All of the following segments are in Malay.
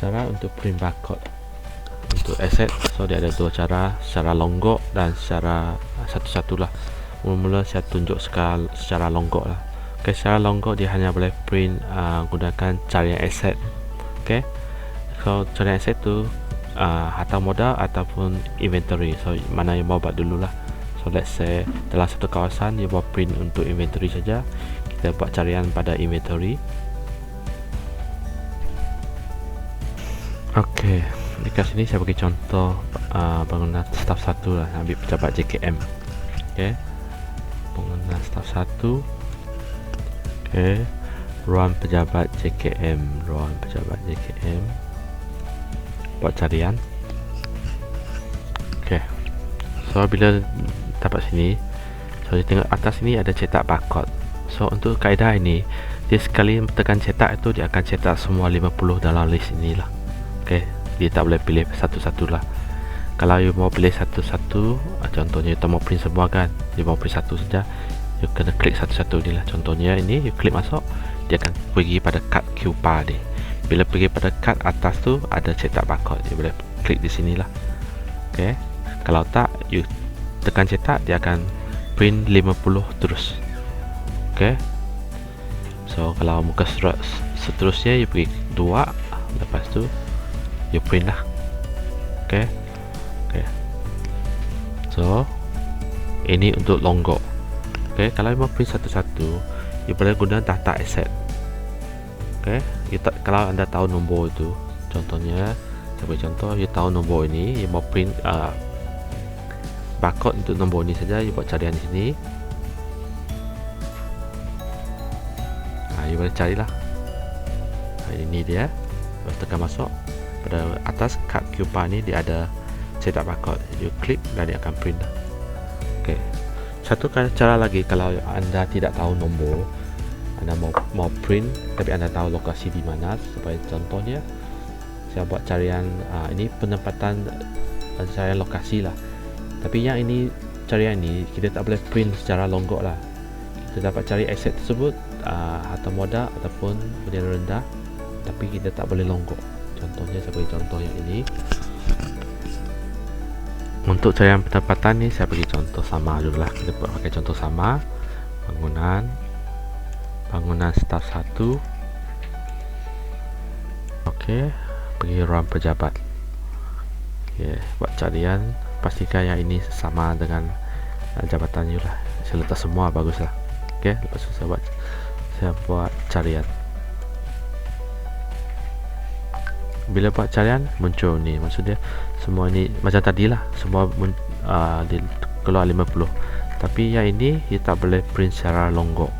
cara untuk print barcode untuk asset. So dia ada dua cara, secara longgok dan secara satu-satu lah. Mula-mula saya tunjuk secara longgok lah. Okay, secara longgok dia hanya boleh print gunakan carian asset. Okay, so carian asset tu harta modal ataupun inventory. So mana yang mau buat dulu lah. So let's say dalam satu kawasan dia buat print untuk inventory saja, kita buat carian pada inventory. Okey, dekat sini saya bagi contoh bangunan staf 1 lah, ambil pejabat JKM. Okey, bangunan staf 1. Okey, ruang pejabat JKM, buat carian. Okey, so bila dapat sini, so dia tengok atas sini ada cetak barcode. So untuk kaedah ini, dia sekali tekan cetak itu dia akan cetak semua 50 dalam list inilah. Okay, dia tak boleh pilih satu-satu lah. Kalau you mau pilih satu-satu, contohnya you mau print semua kan, you mau print satu saja, you kena klik satu-satu ni lah. Contohnya ini, you klik masuk, dia akan pergi pada kad QPA ni. Bila pergi pada kad atas tu ada cetak barcode, you boleh klik di sini lah. Okay, kalau tak, you tekan cetak, dia akan print 50 terus. Okay, so kalau muka surat seterusnya you pergi 2, lepas tu you print lah. Okay, so ini untuk longgok. Okay, kalau you mau print satu-satu, you boleh guna data asset. Okay, kalau anda tahu nombor itu, contohnya saya beri contoh, you tahu nombor ini, you mau print barcode untuk nombor ini saja, you buat carian di sini. You boleh carilah. Ini dia, tekan masuk. Pada atas kad QPA ni dia ada cetak barcode, you klik dan dia akan print. Okay, satu cara lagi, kalau anda tidak tahu nombor, anda mau print tapi anda tahu lokasi di mana, supaya contohnya saya buat carian ini penempatan carian lokasi lah. Tapi yang ini carian ini kita tak boleh print secara longgok lah. Kita dapat cari aset tersebut, harta modal ataupun bernilai rendah, tapi kita tak boleh longgok. Contohnya saya bagi contoh yang ini. Untuk carian pendapatan ni saya bagi contoh sama dulu lah. Kita pakai contoh sama. Bangunan staf 1. Okey, pergi ruang pejabat. Okey, buat carian, pastikan yang ini sama dengan jabatan you lah. Saya letak semua, bagus lah. Okey, lepas tu saya buat carian. Bila buat carian muncul ni, maksudnya semua ni macam tadi lah, semua keluar 50. Tapi yang ini you tak boleh print secara longgok.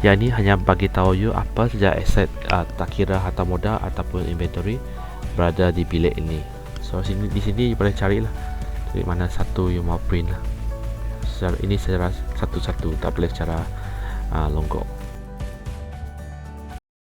Yang ini hanya bagi tahu you apa saja aset, tak kira harta modal ataupun inventory berada di bilik ini. So di sini you boleh carilah dari mana satu you mau print lah. Ini secara satu-satu, tak boleh secara longgok.